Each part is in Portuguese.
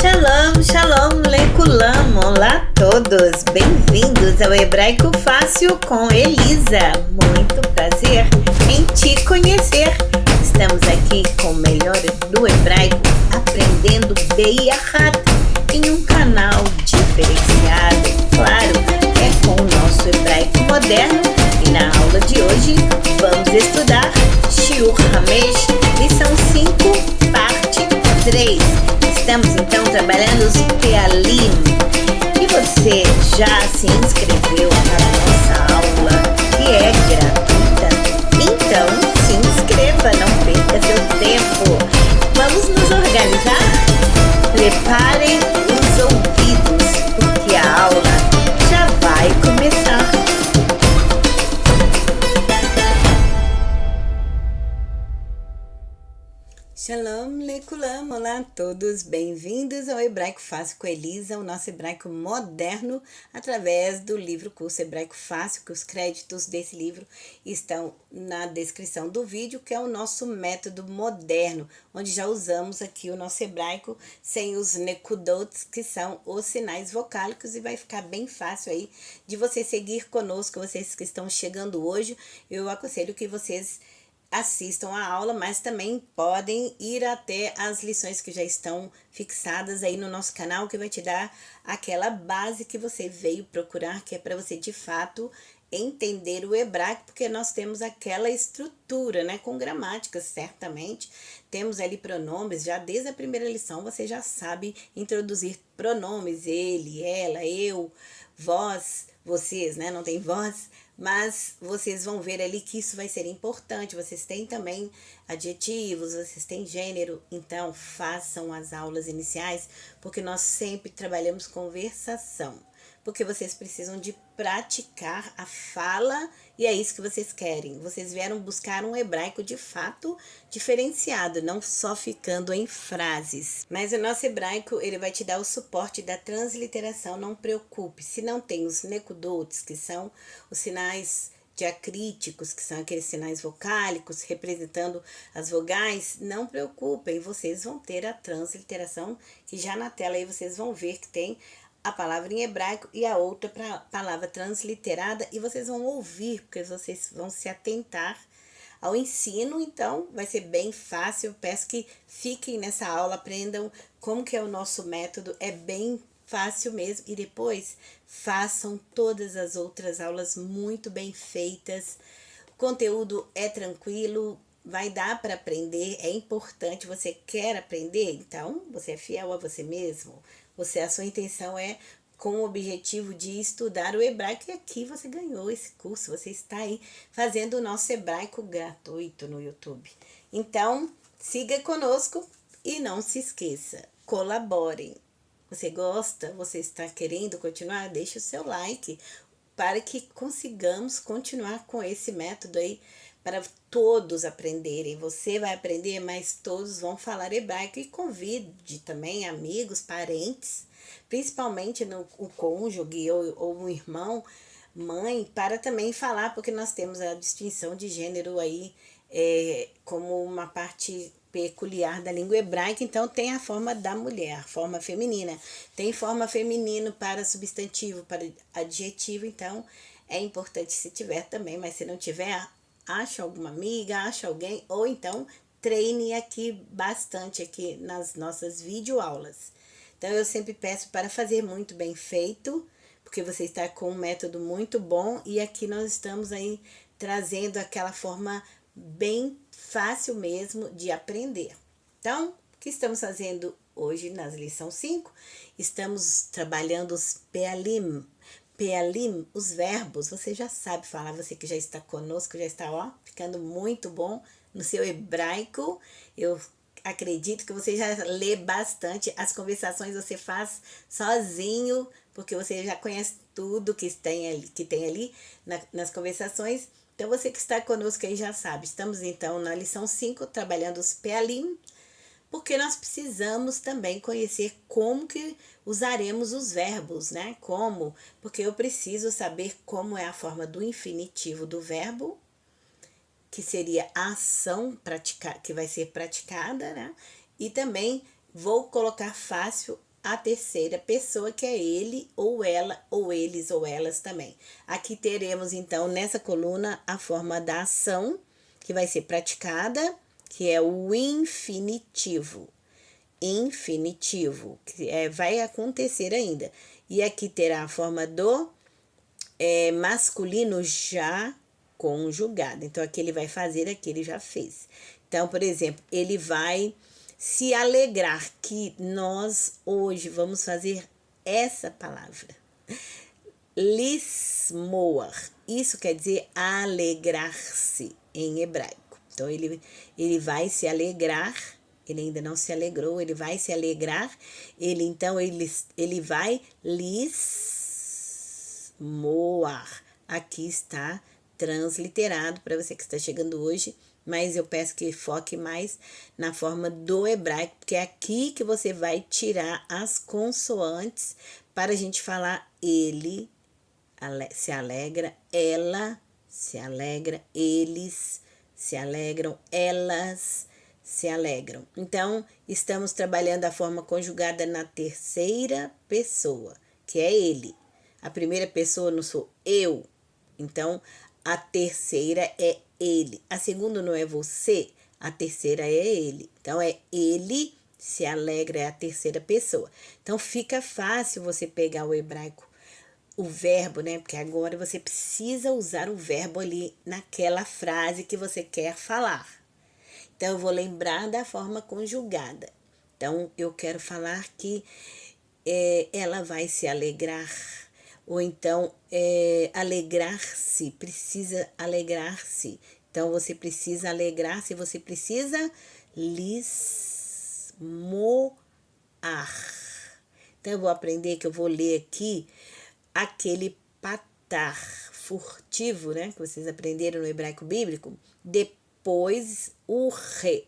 Shalom, shalom, lekulam, olá a todos, bem-vindos ao Hebraico Fácil com Elisa. Muito prazer em te conhecer. Estamos aqui com o melhor do hebraico, aprendendo Beyachat em um canal diferenciado. Claro, é com o nosso hebraico moderno e na aula de hoje vamos estudar Shiur Hamesh, lição 5, parte 3. Estamos então trabalhando os Pealim. E você já se inscreveu na nossa aula, que é gratuita? Então se inscreva, não perca seu tempo. Vamos nos organizar? Preparem os ouvidos, porque a aula já vai começar. Shalom, lekulam, olá a todos, bem-vindos ao Hebraico Fácil com Elisa, o nosso hebraico moderno, através do livro Curso Hebraico Fácil, que os créditos desse livro estão na descrição do vídeo, que é o nosso método moderno, onde já usamos aqui o nosso hebraico sem os nekudot, que são os sinais vocálicos, e vai ficar bem fácil aí de você seguir conosco. Vocês que estão chegando hoje, eu aconselho que vocês assistam a aula, mas também podem ir até as lições que já estão fixadas aí no nosso canal, que vai te dar aquela base que você veio procurar, que é para você de fato entender o hebraico, porque nós temos aquela estrutura, né, com gramática, certamente. Temos ali pronomes, já desde a primeira lição você já sabe introduzir pronomes, ele, ela, eu, vós, vocês, né, não tem voz, mas vocês vão ver ali que isso vai ser importante. Vocês têm também adjetivos, vocês têm gênero, então façam as aulas iniciais, porque nós sempre trabalhamos conversação, porque vocês precisam de praticar a fala, e é isso que vocês querem. Vocês vieram buscar um hebraico de fato diferenciado, não só ficando em frases. Mas o nosso hebraico, ele vai te dar o suporte da transliteração, não preocupe. Se não tem os nekudotes, que são os sinais diacríticos, que são aqueles sinais vocálicos representando as vogais, não preocupem, vocês vão ter a transliteração, que já na tela aí vocês vão ver que tem a palavra em hebraico e a outra palavra transliterada, e vocês vão ouvir, porque vocês vão se atentar ao ensino, então vai ser bem fácil. Eu peço que fiquem nessa aula, aprendam como que é o nosso método, é bem fácil mesmo, e depois façam todas as outras aulas muito bem feitas. O conteúdo é tranquilo, vai dar para aprender, é importante. Você quer aprender? Então você é fiel a você mesmo. A sua intenção é com o objetivo de estudar o hebraico, e aqui você ganhou esse curso, você está aí fazendo o nosso hebraico gratuito no YouTube. Então, siga conosco e não se esqueça, colaborem. Você gosta? Você está querendo continuar? Deixe o seu like para que consigamos continuar com esse método aí, para todos aprenderem. Você vai aprender, mas todos vão falar hebraico, e convide também amigos, parentes, principalmente o cônjuge ou um irmão, mãe, para também falar, porque nós temos a distinção de gênero aí como uma parte peculiar da língua hebraica. Então tem a forma da mulher, forma feminina, tem forma feminino para substantivo, para adjetivo. Então é importante se tiver também, mas se não tiver, acha alguma amiga, acha alguém, ou então treine aqui bastante aqui nas nossas videoaulas. Então eu sempre peço para fazer muito bem feito, porque você está com um método muito bom, e aqui nós estamos aí trazendo aquela forma bem fácil mesmo de aprender. Então, o que estamos fazendo hoje nas lição 5? Estamos trabalhando os Pealim. Pealim, os verbos, você já sabe falar, você que já está conosco, já está ficando muito bom no seu hebraico. Eu acredito que você já lê bastante, as conversações você faz sozinho, porque você já conhece tudo que tem ali nas conversações. Então você que está conosco aí já sabe. Estamos então na lição 5, trabalhando os Pealim, porque nós precisamos também conhecer como que usaremos os verbos, né? Como? Porque eu preciso saber como é a forma do infinitivo do verbo, que seria a ação que vai ser praticada, né? E também vou colocar fácil a terceira pessoa, que é ele ou ela, ou eles ou elas também. Aqui teremos, então, nessa coluna, a forma da ação, que vai ser praticada, que é o infinitivo. Infinitivo, que vai acontecer ainda. E aqui terá a forma do masculino já conjugado. Então, aqui ele vai fazer, aqui ele já fez. Então, por exemplo, ele vai se alegrar, que nós hoje vamos fazer essa palavra. Lismoar. Isso quer dizer alegrar-se em hebraico. Então, ele vai se alegrar. Ele ainda não se alegrou, ele vai se alegrar. Ele vai lismoar. Aqui está transliterado para você que está chegando hoje, mas eu peço que foque mais na forma do hebraico, porque é aqui que você vai tirar as consoantes para a gente falar ele se alegra, ela se alegra, eles se alegram, elas se alegram. Então, estamos trabalhando a forma conjugada na terceira pessoa, que é ele. A primeira pessoa não sou eu, então a terceira é ele. A segunda não é você, a terceira é ele. Então, é ele se alegra, é a terceira pessoa. Então, fica fácil você pegar o hebraico, o verbo, né? Porque agora você precisa usar o verbo ali naquela frase que você quer falar. Então, eu vou lembrar da forma conjugada. Então, eu quero falar que ela vai se alegrar. Ou então, alegrar-se, precisa alegrar-se. Então, você precisa alegrar-se, você precisa lismoar. Então, eu vou aprender que eu vou ler aqui aquele patar furtivo, né? Que vocês aprenderam no hebraico bíblico. Depois o ret.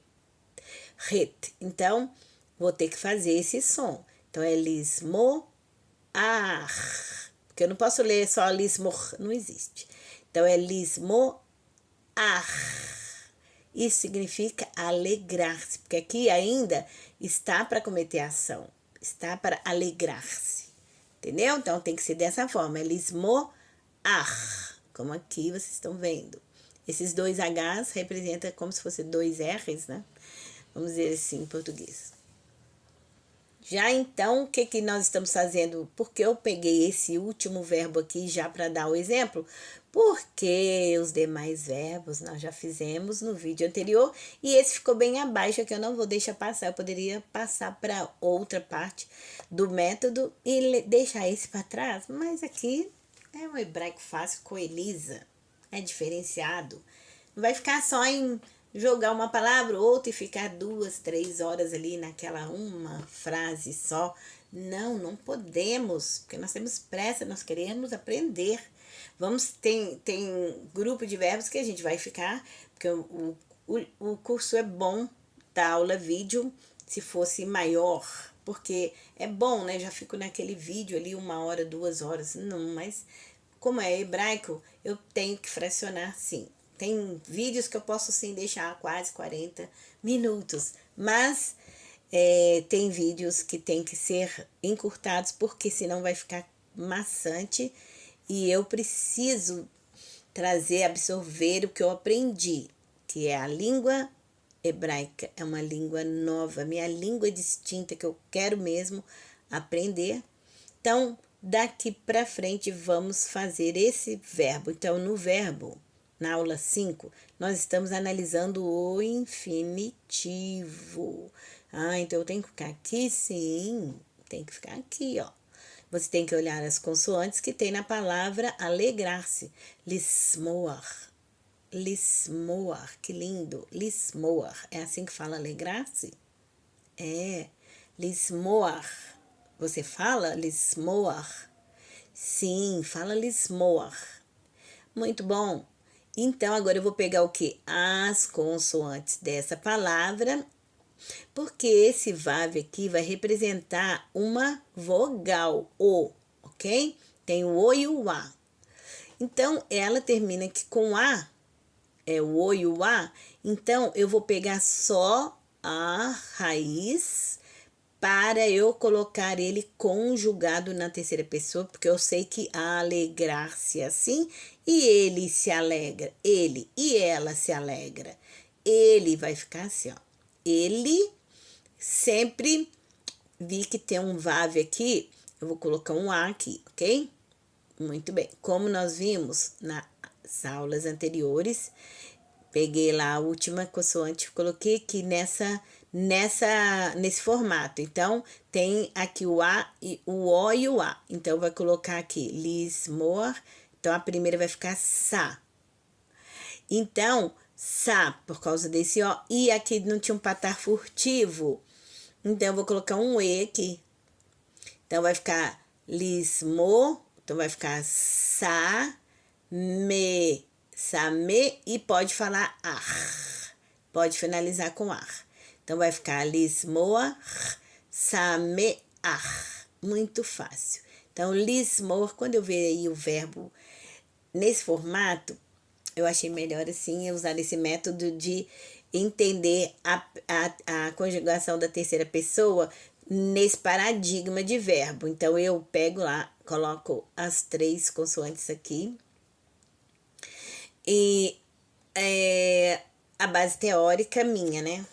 Então, vou ter que fazer esse som. Então, é lismoar. Porque eu não posso ler só lismor, não existe. Então, é lismoar. Isso significa alegrar-se, porque aqui ainda está para cometer ação, está para alegrar-se, entendeu? Então tem que ser dessa forma, é lismoar, como aqui vocês estão vendo. Esses dois Hs representam como se fossem dois Rs, né? Vamos dizer assim em português. Já então, o que nós estamos fazendo? Porque eu peguei esse último verbo aqui já para dar o exemplo, porque os demais verbos nós já fizemos no vídeo anterior e esse ficou bem abaixo, que eu não vou deixar passar. Eu poderia passar para outra parte do método e deixar esse para trás, mas aqui é um hebraico fácil com Elisa, é diferenciado. Não vai ficar só em jogar uma palavra ou outra e ficar 2, 3 horas ali naquela uma frase só. Não, não podemos, porque nós temos pressa, nós queremos aprender. Tem grupo de verbos que a gente vai ficar, porque o curso é bom da aula vídeo, se fosse maior, porque é bom, né? Já fico naquele vídeo ali 1 hora, 2 horas, não, mas como é hebraico, eu tenho que fracionar sim. Tem vídeos que eu posso sim deixar quase 40 minutos, mas tem vídeos que tem que ser encurtados, porque senão vai ficar maçante e eu preciso absorver o que eu aprendi, que é a língua hebraica, é uma língua nova, minha língua distinta que eu quero mesmo aprender. Então, daqui para frente vamos fazer esse verbo. Então, no verbo, na aula 5, nós estamos analisando o infinitivo. Então eu tenho que ficar aqui? Sim, tem que ficar aqui, ó. Você tem que olhar as consoantes que tem na palavra alegrar-se. Lismoar. Lismoar, que lindo. Lismoar. É assim que fala alegrar-se? É. Lismoar. Você fala lismoar? Sim, fala lismoar. Muito bom. Então, agora eu vou pegar o quê? As consoantes dessa palavra, porque esse VAV aqui vai representar uma vogal, o, ok? Tem o O e o A. Então, ela termina aqui com A, é o O e o A. Então, eu vou pegar só a raiz para eu colocar ele conjugado na terceira pessoa, porque eu sei que alegrar-se assim, e ele se alegra, ele e ela se alegra. Ele vai ficar assim, ó. Ele sempre vi que tem um VAV aqui, eu vou colocar um A aqui, ok? Muito bem. Como nós vimos nas aulas anteriores, peguei lá a última consoante, coloquei aqui nesse formato. Então, tem aqui o A, e o O e o A. Então, vai colocar aqui lismor. Então, a primeira vai ficar sa. Então, sa, por causa desse O. E aqui não tinha um patar furtivo. Então, eu vou colocar um E aqui. Então, vai ficar lismo. Então, vai ficar sa, me, sa, me. E pode falar ar. Pode finalizar com ar. Então, vai ficar lismoa, samear. Muito fácil. Então, lismor, quando eu ver aí o verbo nesse formato, eu achei melhor assim usar esse método de entender a conjugação da terceira pessoa nesse paradigma de verbo. Então, eu pego lá, coloco as 3 consoantes aqui. E a base teórica minha, né?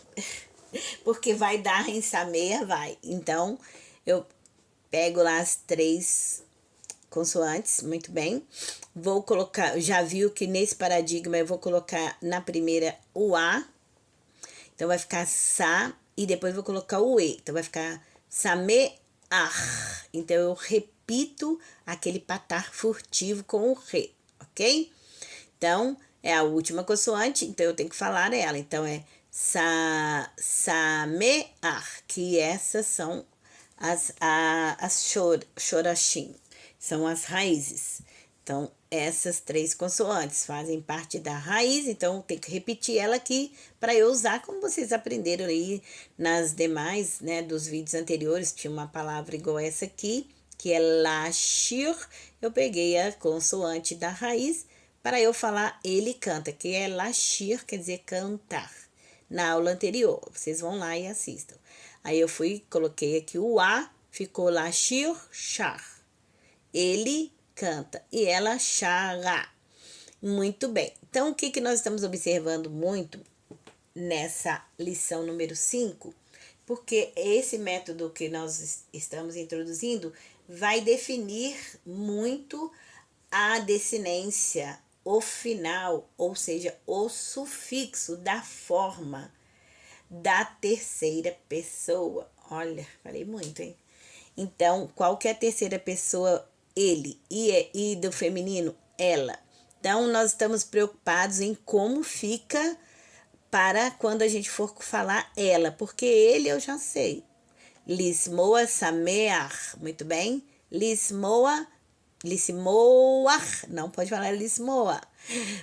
Porque vai dar em sameia, vai. Então, eu pego lá as 3 consoantes, muito bem. Vou colocar, já viu que nesse paradigma eu vou colocar na primeira o A. Então, vai ficar sa e depois vou colocar o E. Então, vai ficar samear. Então, eu repito aquele patar furtivo com o re, ok? Então, é a última consoante, então eu tenho que falar ela. Então, é samear, que essas são as chorachim, são as raízes. Então, essas 3 consoantes fazem parte da raiz, então tem que repetir ela aqui para eu usar, como vocês aprenderam aí nas demais, né, dos vídeos anteriores, tinha uma palavra igual essa aqui, que é lashir, eu peguei a consoante da raiz para eu falar ele canta, que é lashir, quer dizer cantar. Na aula anterior, vocês vão lá e assistam. Aí eu coloquei aqui o A, ficou lashir, char. Ele canta e ela chara. Muito bem. Então, o que nós estamos observando muito nessa lição número 5? Porque esse método que nós estamos introduzindo vai definir muito a desinência, o final, ou seja, o sufixo da forma da terceira pessoa. Olha, falei muito, hein? Então, qual que é a terceira pessoa? Ele. E do feminino? Ela. Então, nós estamos preocupados em como fica para quando a gente for falar ela, porque ele eu já sei. Lismoa samear. Muito bem? Lismoar, não pode falar lismoa,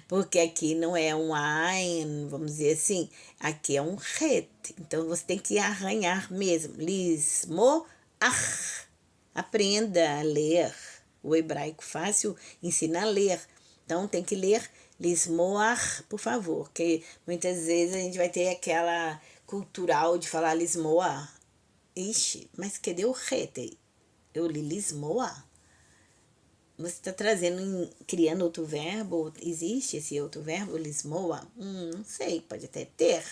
porque aqui não é um ein, vamos dizer assim, aqui é um ret, então você tem que arranhar mesmo, lismoar, aprenda a ler, o hebraico fácil ensina a ler, então tem que ler lismoar, por favor, porque muitas vezes a gente vai ter aquela cultural de falar lismoa, ixi, mas cadê o ret aí? Eu li lismoa. Você está criando outro verbo? Existe esse outro verbo, lismoa? Não sei, pode até ter.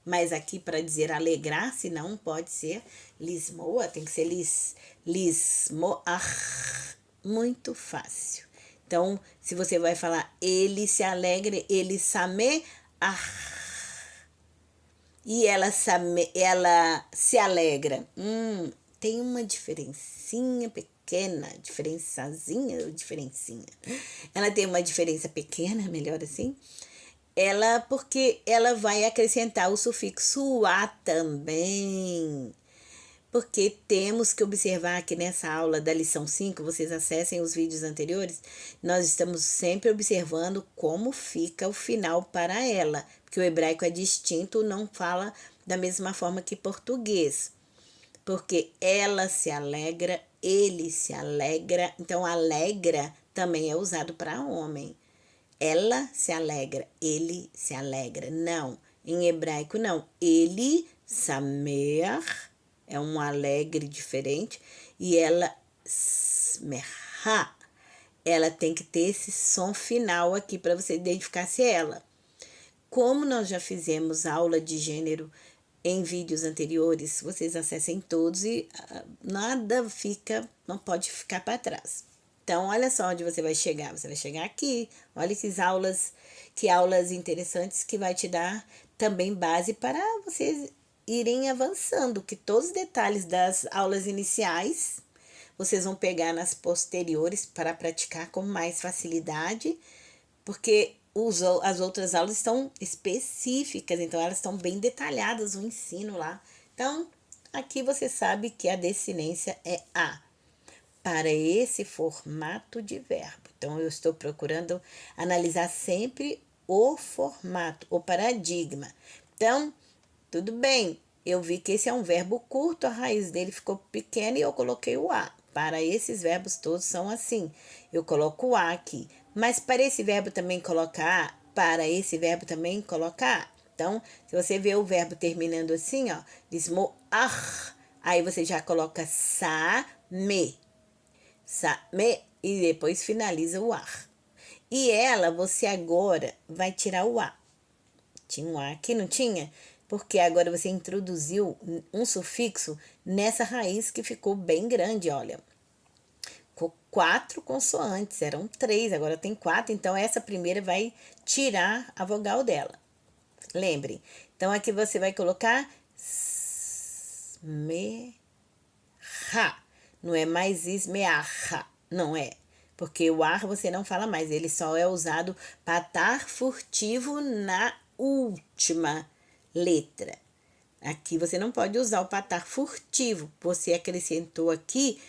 Mas aqui para dizer alegrar-se não pode ser lismoa, tem que ser lismoar. Muito fácil. Então, se você vai falar ele se alegra, ele samear. E ela se alegra. Tem uma diferencinha pequena, diferençazinha ou diferencinha. Ela tem uma diferença pequena, melhor assim. Porque ela vai acrescentar o sufixo a também. Porque temos que observar que nessa aula da lição 5, vocês acessem os vídeos anteriores, nós estamos sempre observando como fica o final para ela. Porque o hebraico é distinto, não fala da mesma forma que português. Porque ela se alegra, ele se alegra. Então, alegra também é usado para homem. Ela se alegra, ele se alegra. Não, em hebraico não. Ele samear, é um alegre diferente. E ela, smerha, ela tem que ter esse som final aqui para você identificar se é ela. Como nós já fizemos aula de gênero em vídeos anteriores, vocês acessem todos e nada fica, não pode ficar para trás. Então, olha só onde você vai chegar. Você vai chegar aqui. Olha que aulas interessantes que vai te dar também base para vocês irem avançando, que todos os detalhes das aulas iniciais vocês vão pegar nas posteriores para praticar com mais facilidade, porque as outras aulas estão específicas, então elas estão bem detalhadas, o ensino lá. Então, aqui você sabe que a desinência é A, para esse formato de verbo. Então, eu estou procurando analisar sempre o formato, o paradigma. Então, tudo bem, eu vi que esse é um verbo curto, a raiz dele ficou pequena e eu coloquei o A. Para esses verbos todos são assim, eu coloco o A aqui. Mas para esse verbo também colocar, para esse verbo também colocar. Então, se você vê o verbo terminando assim, ó, lismoar, aí você já coloca sa-me, e depois finaliza o ar. E ela, você agora vai tirar o A. Tinha um A aqui, não tinha? Porque agora você introduziu um sufixo nessa raiz que ficou bem grande, olha. Ficou 4 consoantes, eram 3, agora tem 4, então essa primeira vai tirar a vogal dela. Lembre. Então aqui você vai colocar smerha. Não é mais ismearra, não é. Porque o ar você não fala mais, ele só é usado para estar furtivo na última letra. Aqui você não pode usar o patar furtivo. Você acrescentou aqui,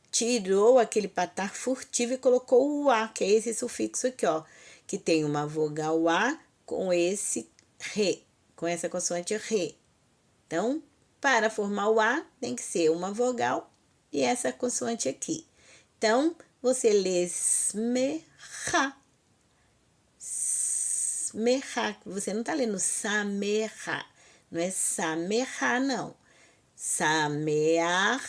tirou aquele patar furtivo e colocou o A, que é esse sufixo aqui, ó. Que tem uma vogal A com esse re, com essa consoante re. Então, para formar o A, tem que ser uma vogal e essa consoante aqui. Então, você lê smerha. Smerha. Você não está lendo samerha. Não é samerha, não. Samear,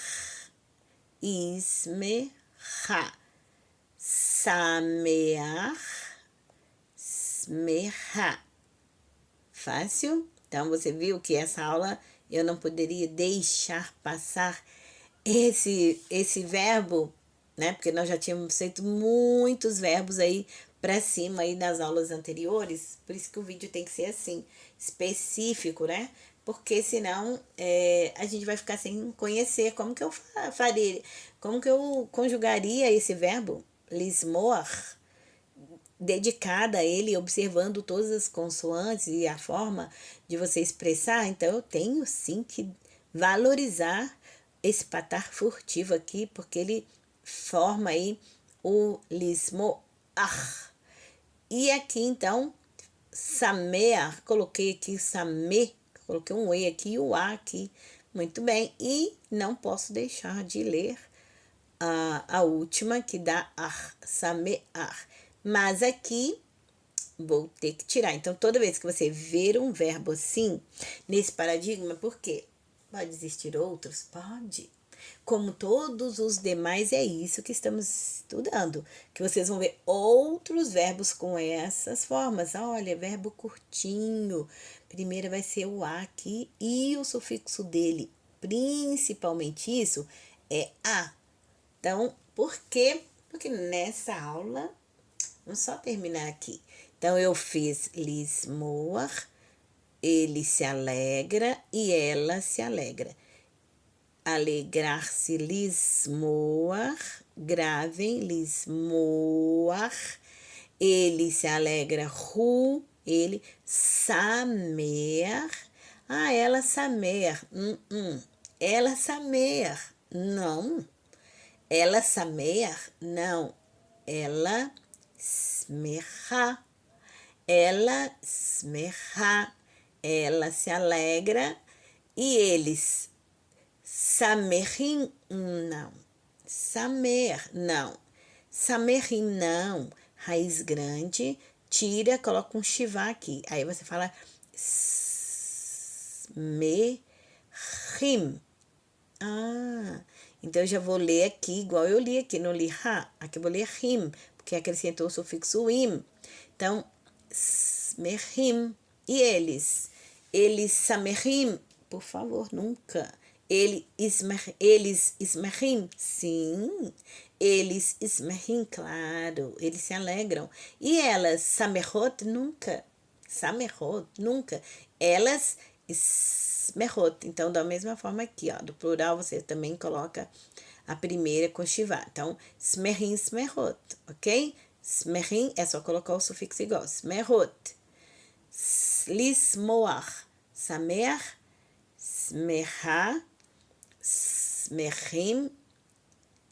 ismerha. Samear, smerha. Fácil? Então, você viu que essa aula eu não poderia deixar passar esse verbo, né? Porque nós já tínhamos feito muitos verbos aí para cima aí nas aulas anteriores. Por isso que o vídeo tem que ser assim, específico, né? Porque senão a gente vai ficar sem conhecer como que eu faria, como que eu conjugaria esse verbo, lismoar, dedicada a ele, observando todas as consoantes e a forma de você expressar. Então, eu tenho sim que valorizar esse patar furtivo aqui, porque ele forma aí o lismoar. E aqui, então, samear, coloquei aqui same, coloquei um E aqui e o A aqui. Muito bem, e não posso deixar de ler a última, que dá ar, samear. Mas aqui vou ter que tirar. Então, toda vez que você ver um verbo assim, nesse paradigma, por quê? Pode existir outros? Pode. Como todos os demais, é isso que estamos estudando. Que vocês vão ver outros verbos com essas formas. Olha, verbo curtinho. Primeiro vai ser o A aqui e o sufixo dele, principalmente isso, é A. Então, por quê? Porque nessa aula, vamos só terminar aqui. Então, eu fiz lismoar, ele se alegra e ela se alegra. Alegrar-se, lismoar, gravem, lismoar. Ele se alegra, ele samear. Ah, ela samear. Ela samear. Não. Ela samear. Não. Ela smerra. Ela smerra. Ela se alegra. E eles samerim, não. Samer, não. Samerim, não. Raiz grande, tira, coloca um shivá aqui. Aí você fala smerim. Ah, então eu já vou ler aqui, igual eu li aqui, não li ha, aqui eu vou ler him, porque acrescentou o sufixo im. Então, smehim. E eles? Eles samehim, por favor, nunca. Eles ismehim, sim. Eles ismehim, claro. Eles se alegram. E elas, samehot, nunca. Samehot, nunca. Elas ismehot. Então, da mesma forma aqui, ó, do plural, você também coloca a primeira com shivá. Então, smehim, smehot, ok? Smehim é só colocar o sufixo igual. Smehot. Lismoach. Sameach. Smeha. Smehim.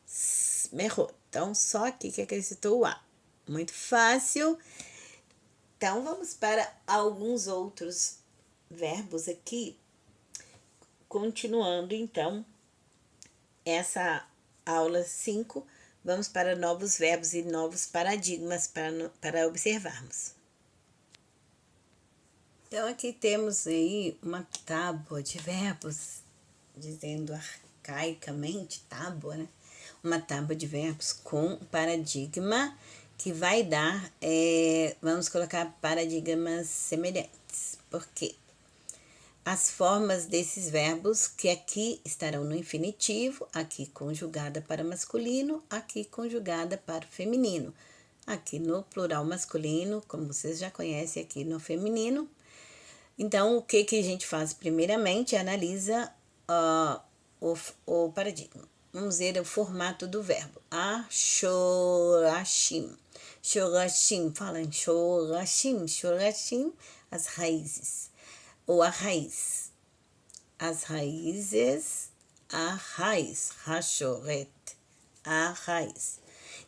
Smehot. Então, só aqui que acrescentou o A. Muito fácil. Então, vamos para alguns outros verbos aqui. Continuando, então, essa aula 5, vamos para novos verbos e novos paradigmas para observarmos. Então, aqui temos aí uma tábua de verbos, dizendo arcaicamente tábua, né? Uma tábua de verbos com paradigma que vai dar, vamos colocar paradigmas semelhantes. Por quê? As formas desses verbos que aqui estarão no infinitivo, aqui conjugada para masculino, aqui conjugada para feminino. Aqui no plural masculino, como vocês já conhecem, aqui no feminino. Então, o que a gente faz? Primeiramente, analisa o paradigma. Vamos ver o formato do verbo. Ashorashim. Shorashim, falam shorashim. Shorashim, as raízes. Ou a raiz. As raízes, a raiz. Hashoret. A raiz.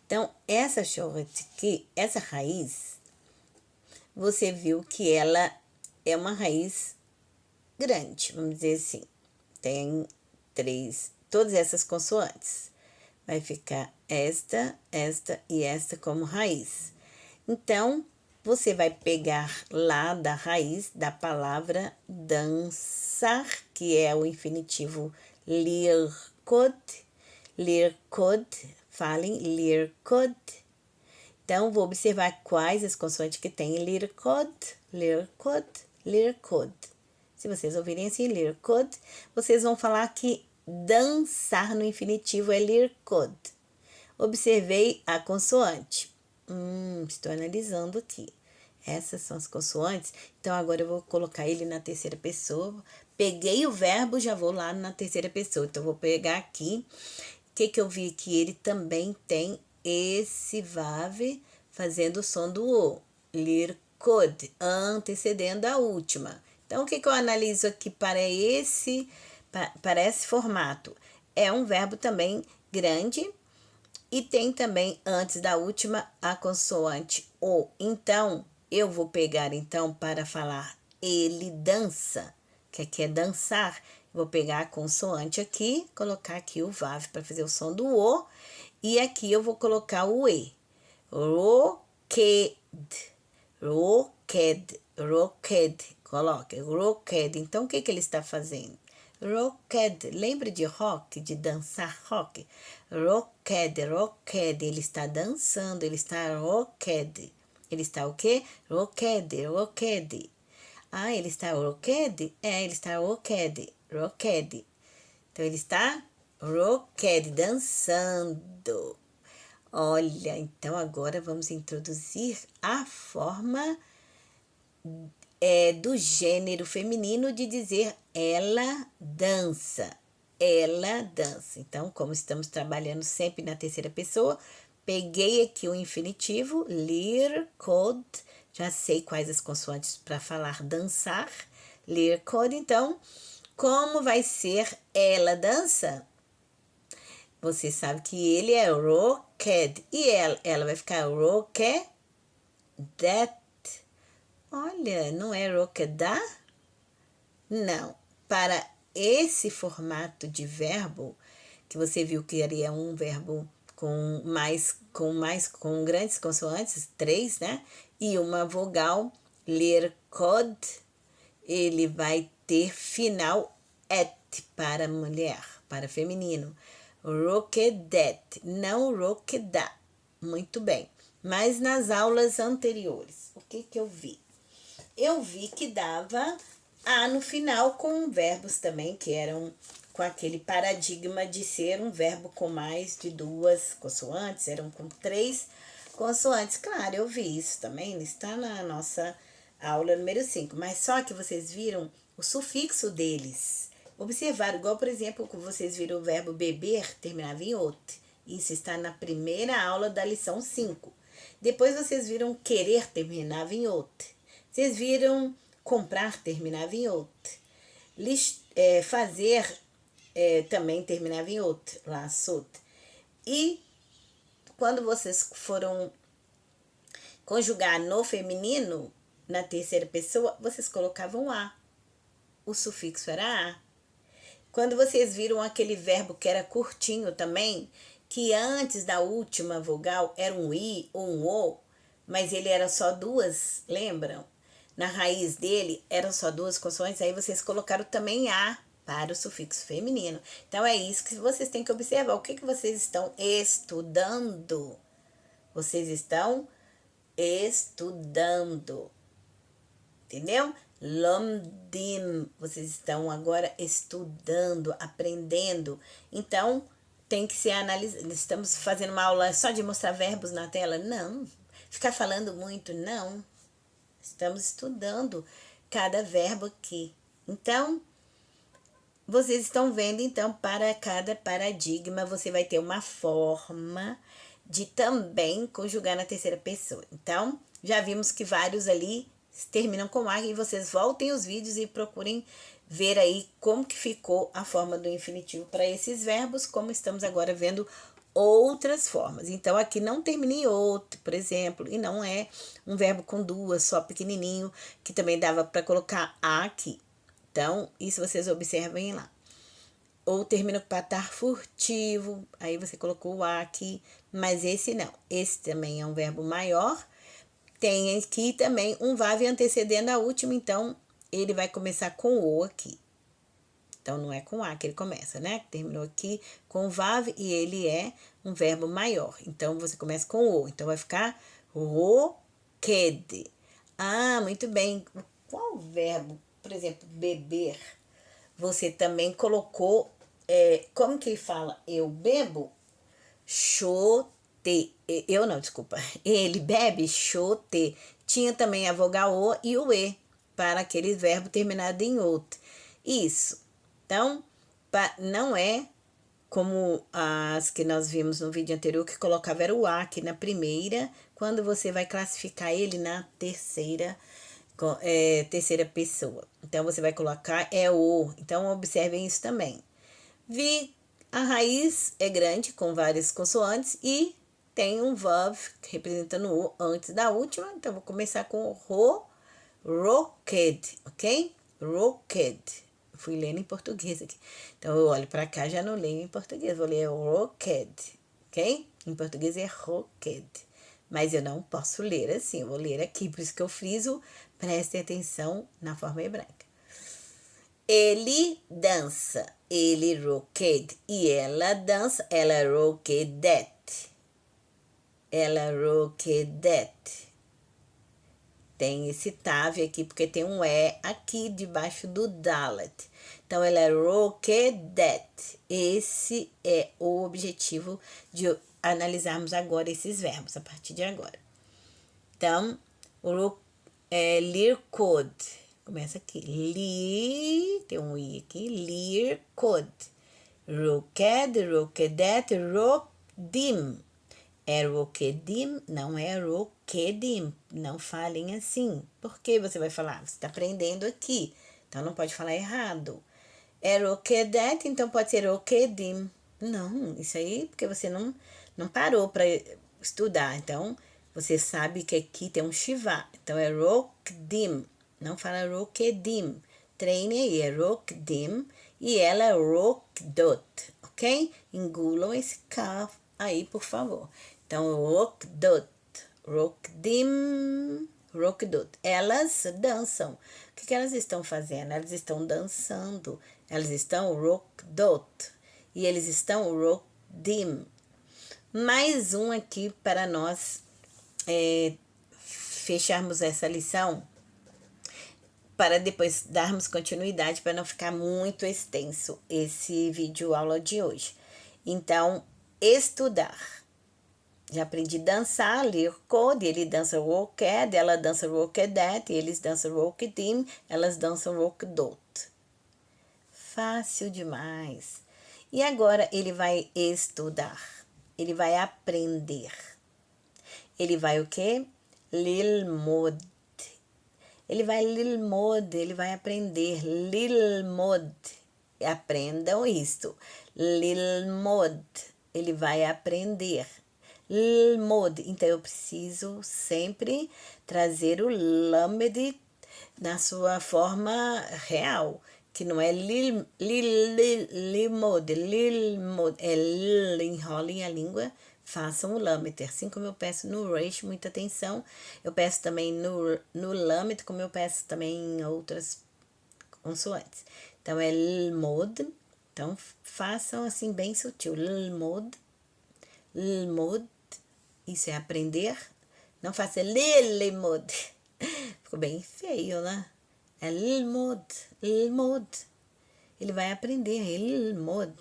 Então, essa shoret aqui, essa raiz, você viu que ela é uma raiz grande, vamos dizer assim. Tem todas essas consoantes. Vai ficar esta e esta como raiz. Então, você vai pegar lá da raiz da palavra dançar, que é o infinitivo lirkod. Lirkod, falem lirkod. Então, vou observar quais as consoantes que tem lirkod, lirkod, lirkod. Se vocês ouvirem assim, lirkod, vocês vão falar que dançar no infinitivo é lirkod. Observei a consoante. Estou analisando aqui. Essas são as consoantes. Então, agora eu vou colocar ele na terceira pessoa. Peguei o verbo, já vou lá na terceira pessoa. Então, eu vou pegar aqui. O que eu vi? Que ele também tem esse vav fazendo o som do O. Lirkod, antecedendo a última. Então, o que eu analiso aqui para esse formato? É um verbo também grande e tem também, antes da última, a consoante O. Então, eu vou pegar, então, para falar ele dança, que aqui é dançar. Vou pegar a consoante aqui, colocar aqui o vav para fazer o som do O. E aqui eu vou colocar o E. Roked. Roked. Roked. Coloca. Roked. Então, o que ele está fazendo? Roked. Lembra de rock? De dançar rock? Roked. Roked. Ele está dançando. Ele está roked. Ele está o quê? Roked. Roked. Ah, ele está roked? Ele está roked. Roked. Então, ele está roked, dançando. Olha, então agora vamos introduzir a forma do gênero feminino de dizer ela dança. Ela dança. Então, como estamos trabalhando sempre na terceira pessoa, peguei aqui o infinitivo, lirkod. Já sei quais as consoantes para falar dançar. Lirkod, então, como vai ser ela dança? Você sabe que ele é roked. E ela vai ficar rokedet. Olha, não é rokedá? Não. Para esse formato de verbo, que você viu que ele é um verbo com grandes consoantes, 3, né? E uma vogal, lirkod, ele vai ter final et para mulher. para feminino. Roquedet, não roquedá. Muito bem. Mas nas aulas anteriores, o que eu vi? Eu vi que dava A no final com verbos também, que eram com aquele paradigma de ser um verbo com mais de 2 consoantes, eram com 3 consoantes. Claro, eu vi isso também, está na nossa aula número 5, mas só que vocês viram o sufixo deles. Observaram, igual, por exemplo, que vocês viram o verbo beber, terminava em "ot". Isso está na primeira aula da lição 5. Depois vocês viram querer, terminava em "ot". Vocês viram comprar, terminava em "ot". Fazer também terminava em "ot", lá, "sot". E quando vocês foram conjugar no feminino, na terceira pessoa, vocês colocavam A. O sufixo era A. Quando vocês viram aquele verbo que era curtinho também, que antes da última vogal era um I ou um O, mas ele era só 2, lembram? Na raiz dele eram só 2 consoantes, aí vocês colocaram também A para o sufixo feminino. Então é isso que vocês têm que observar. O que vocês estão estudando? Vocês estão estudando. Entendeu? Lomdim. Vocês estão agora estudando, aprendendo. Então, tem que ser analisado. Estamos fazendo uma aula só de mostrar verbos na tela? Não. Ficar falando muito? Não. Estamos estudando cada verbo aqui. Então, vocês estão vendo, então, para cada paradigma, você vai ter uma forma de também conjugar na terceira pessoa. Então, já vimos que vários ali terminam com A, e vocês voltem os vídeos e procurem ver aí como que ficou a forma do infinitivo para esses verbos, como estamos agora vendo outras formas. Então, aqui não termina em outro, por exemplo, e não é um verbo com 2, só pequenininho, que também dava para colocar A aqui. Então, isso vocês observem lá. Ou termina com patar furtivo, aí você colocou o A aqui, mas esse não. Esse também é um verbo maior. Tem aqui também um VAV antecedendo a última, então ele vai começar com O aqui. Então não é com A que ele começa, né? Terminou aqui com o VAV e ele é um verbo maior. Então você começa com O. Então vai ficar roquede. Ah, muito bem. Qual verbo, por exemplo, beber, você também colocou, como que ele fala? Eu bebo? Chote. Eu não, desculpa. Ele bebe, chote. Tinha também a vogal O e o E, para aquele verbo terminado em outro. Isso. Então, não é como as que nós vimos no vídeo anterior, que colocava era o A aqui na primeira, quando você vai classificar ele na terceira pessoa. Então, você vai colocar o. Então, observem isso também. A raiz é grande, com várias consoantes, e tem um VAV representando o antes da última. Então, vou começar com roqued, ok? Roqued. Fui lendo em português aqui. Então, eu olho para cá, já não leio em português. Vou ler roqued, ok? Em português é roqued. Mas eu não posso ler assim, eu vou ler aqui. Por isso que eu friso, prestem atenção na forma hebraica. Ele dança, ele roqued. E ela dança, ela roquedet. Ela roquedet. Tem esse tave aqui, porque tem um E aqui debaixo do dalet. Então, ela é roquedet. Esse é o objetivo de analisarmos agora esses verbos, a partir de agora. Então, lirkod. Começa aqui. Tem um I aqui. Lirkod. Roked, rokedet, rokdim. É rokedim, não é rokedim. Não falem assim. Por que você vai falar? Você está aprendendo aqui. Então, não pode falar errado. É rokedet, então pode ser rokedim. Não, isso aí porque você não parou para estudar. Então, você sabe que aqui tem um shivá. Então, é rokdim. Não fala rokedim. Treine aí, é rokdim. E ela é rokdot, ok? Engulam esse kaf aí, por favor. Então, rokdot, rokdim, rokdot. Elas dançam. O que elas estão fazendo? Elas estão dançando. Elas estão rokdot. e eles estão rodim. Mais um aqui para nós fecharmos essa lição, para depois darmos continuidade, para não ficar muito extenso esse vídeo aula de hoje. Então, estudar. Já aprendi a dançar, ler code, ele dança rocked, ela dança rockedet, eles dançam rockedim, elas dançam rockdot. Fácil demais. E agora ele vai estudar, ele vai aprender. Ele vai o quê? Lilmod. Ele vai lilmod, ele vai aprender. Lilmod. Aprendam isto. Lilmod. Ele vai aprender. Lilmod. Então, eu preciso sempre trazer o lamed na sua forma real, que não é lilmod, é enrolem a língua, façam o lamed. Assim como eu peço no resh, muita atenção, eu peço também no lamed, como eu peço também em outras consoantes. Então, é lilmod. Então, façam assim bem sutil. Lilmod. Isso é aprender. Não faça lilmod. Ficou bem feio, né? É lilmod. Ele vai aprender. Lilmod.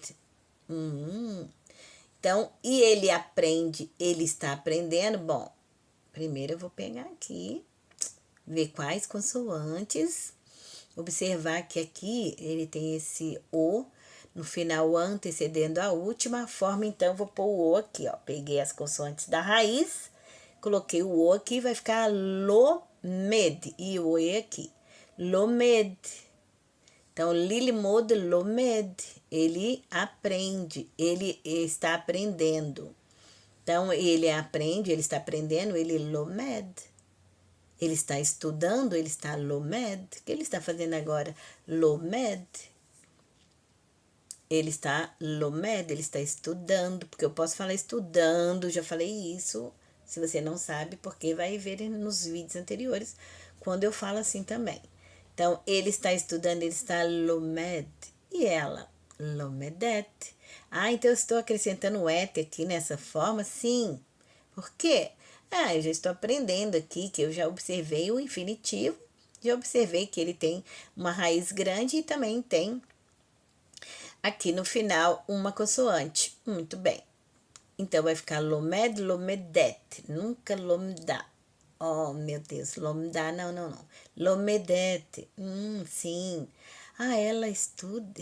Então, e ele aprende, ele está aprendendo. Bom, primeiro eu vou pegar aqui, ver quais consoantes. Observar que aqui ele tem esse O no final, antecedendo a última forma. Então, vou pôr o O aqui, ó. Peguei as consoantes da raiz, coloquei o O aqui, vai ficar lomed. E o E aqui. Lomed. Então, lilmod lomed. Ele aprende, ele está aprendendo. Então, ele aprende, ele está aprendendo, ele lomed. Ele está estudando, ele está lomed. O que ele está fazendo agora? Lomed. Ele está lomed, ele está estudando, porque eu posso falar estudando, já falei isso, se você não sabe, porque vai ver nos vídeos anteriores, quando eu falo assim também. Então, ele está estudando, ele está lomed. E ela? Lomedet. Ah, então eu estou acrescentando o et aqui nessa forma? Sim. Por quê? Ah, eu já estou aprendendo aqui que eu já observei o infinitivo, já observei que ele tem uma raiz grande e também tem aqui no final uma consoante. Muito bem. Então, vai ficar lomed, lomedet. Nunca lomda. Oh, meu Deus. Lomda, não. Lomedet. Sim. Ah, ela estuda,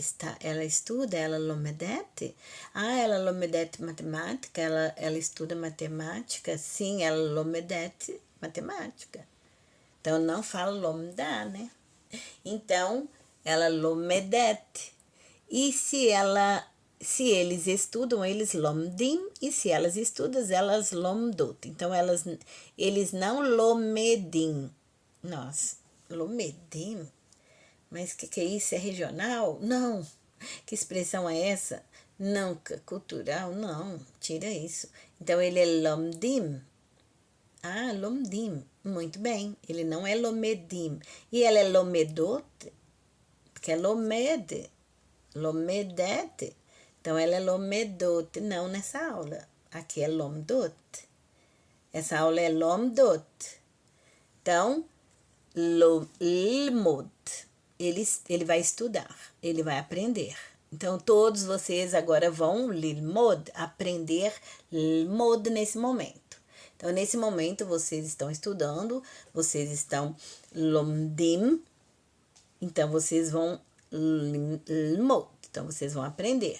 ela lomedet? Ah, ela lomedet matemática, ela estuda matemática? Sim, ela lomedet matemática. Então, não fala lomda, né? Então, ela lomedet. E se eles estudam, eles lomdim, e se elas estudam, elas lomdot. Então, eles não lomedim. Nossa, lomedim? Mas que é isso? É regional? Não. Que expressão é essa? Não, cultural? Não, tira isso. Então, ele é lomdim. Ah, lomdim. Muito bem. Ele não é lomedim. E ela é lomedot? Porque é lomed. Lomedet. Então, ela é lomedot. Não nessa aula. Aqui é lomdot. Essa aula é lomdot. Então, lilmod. Ele vai estudar. Ele vai aprender. Então, todos vocês agora vão lilmod, aprender lilmod nesse momento. Então, nesse momento, vocês estão estudando. Vocês estão lomdim. Então, vocês vão lilmod. Então, vocês vão aprender.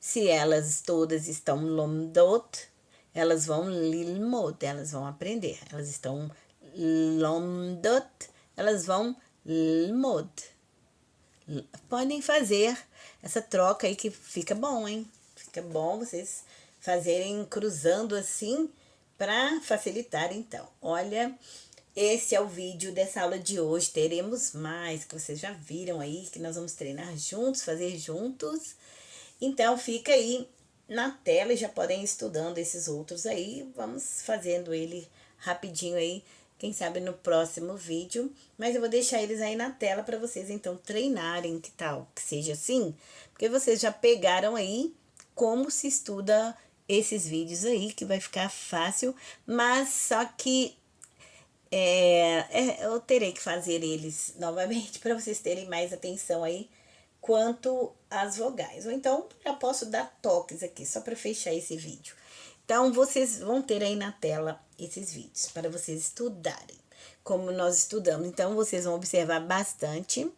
Se elas todas estão lomdot, elas vão lilmod, elas vão aprender. Elas estão lomdot, elas vão lilmod. Podem fazer essa troca aí que fica bom, hein? Fica bom vocês fazerem cruzando assim para facilitar, então. Olha, esse é o vídeo dessa aula de hoje. Teremos mais, que vocês já viram aí, que nós vamos treinar juntos, fazer juntos. Então, fica aí na tela e já podem ir estudando esses outros aí. Vamos fazendo ele rapidinho aí, quem sabe no próximo vídeo. Mas eu vou deixar eles aí na tela para vocês, então, treinarem, que tal? Que seja assim, porque vocês já pegaram aí como se estuda esses vídeos aí, que vai ficar fácil, mas só que eu terei que fazer eles novamente para vocês terem mais atenção aí quanto às vogais. Ou então, já posso dar toques aqui, só para fechar esse vídeo. Então, vocês vão ter aí na tela esses vídeos para vocês estudarem, como nós estudamos. Então, vocês vão observar bastante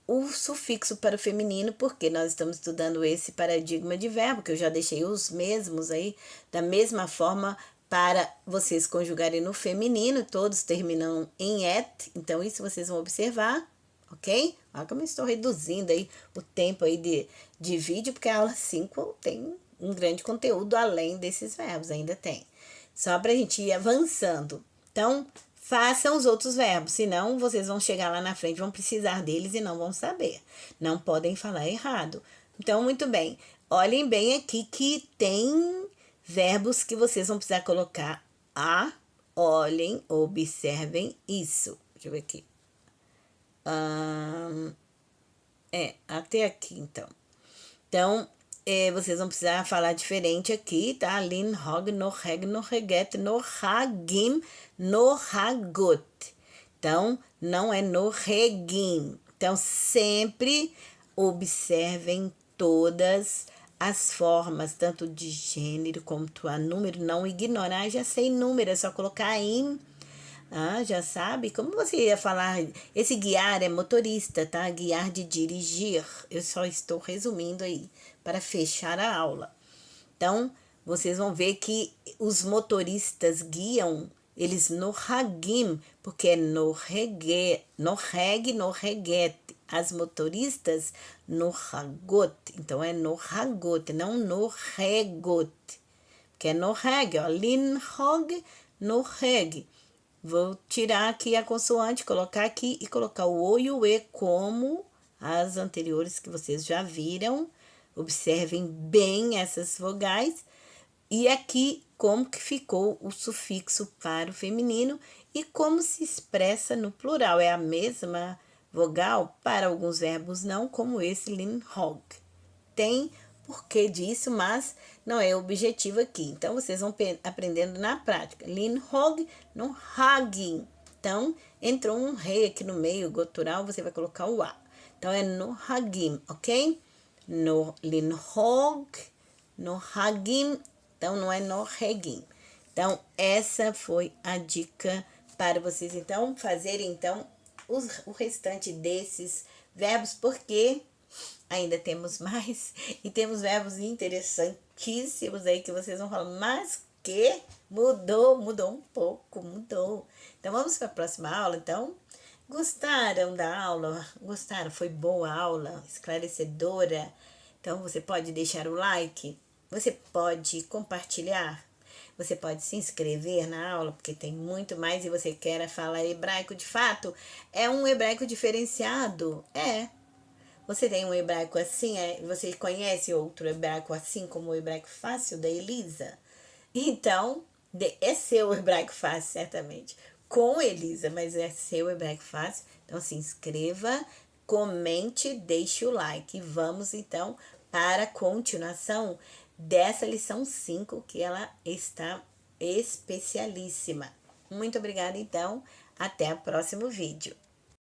o sufixo para o feminino, porque nós estamos estudando esse paradigma de verbo, que eu já deixei os mesmos aí, da mesma forma, para vocês conjugarem no feminino, todos terminam em et, então isso vocês vão observar, ok? Olha como eu estou reduzindo aí o tempo aí de vídeo, porque a aula 5 tem um grande conteúdo além desses verbos, ainda tem. Só para a gente ir avançando. Então, façam os outros verbos, senão vocês vão chegar lá na frente, vão precisar deles e não vão saber. Não podem falar errado. Então, muito bem. Olhem bem aqui que tem verbos que vocês vão precisar colocar a, olhem, observem isso. Deixa eu ver aqui. Até aqui, então. Então, vocês vão precisar falar diferente aqui, tá? Lin, hog, no reg, no reget, no hagim, no hagot. Então, não é no regim. Então, sempre observem todas as formas, tanto de gênero como a número. Não ignorar, já sei número, é só colocar in. Já sabe? Como você ia falar? Esse guiar é motorista, tá? Guiar de dirigir. Eu só estou resumindo aí para fechar a aula. Então, vocês vão ver que os motoristas guiam eles no hagim, porque é no regue, no reg, no reguete. As motoristas no hagot. Então, é no hagot, não no regot. Que é no reg, ó. Lin hog, no reg. Vou tirar aqui a consoante, colocar aqui e colocar o O e o E como as anteriores que vocês já viram. Observem bem essas vogais. E aqui como que ficou o sufixo para o feminino e como se expressa no plural. É a mesma vogal para alguns verbos não, como esse lin hog. Tem porquê disso, mas não é objetivo aqui. Então, vocês vão aprendendo na prática. Lin hog no hagin. Então, entrou um rei aqui no meio, gutural, você vai colocar o A. Então, é no hagim, ok? No lin hog, no hagim. Então, não é no regim. Então, essa foi a dica para vocês, então, fazerem, então, o restante desses verbos, porque ainda temos mais, e temos verbos interessantíssimos aí que vocês vão falar, mas que mudou um pouco, mudou. Então, vamos para a próxima aula, então. Gostaram da aula? Gostaram? Foi boa a aula? Esclarecedora? Então, você pode deixar o like, você pode compartilhar, você pode se inscrever na aula, porque tem muito mais e você quer falar hebraico de fato. É um hebraico diferenciado, Você tem um hebraico assim? Você conhece outro hebraico assim como o hebraico fácil da Elisa? Então, é seu hebraico fácil, certamente. Com Elisa, mas é seu hebraico fácil. Então, se inscreva, comente, deixe o like. Vamos, então, para a continuação dessa lição 5, que ela está especialíssima. Muito obrigada, então. Até o próximo vídeo.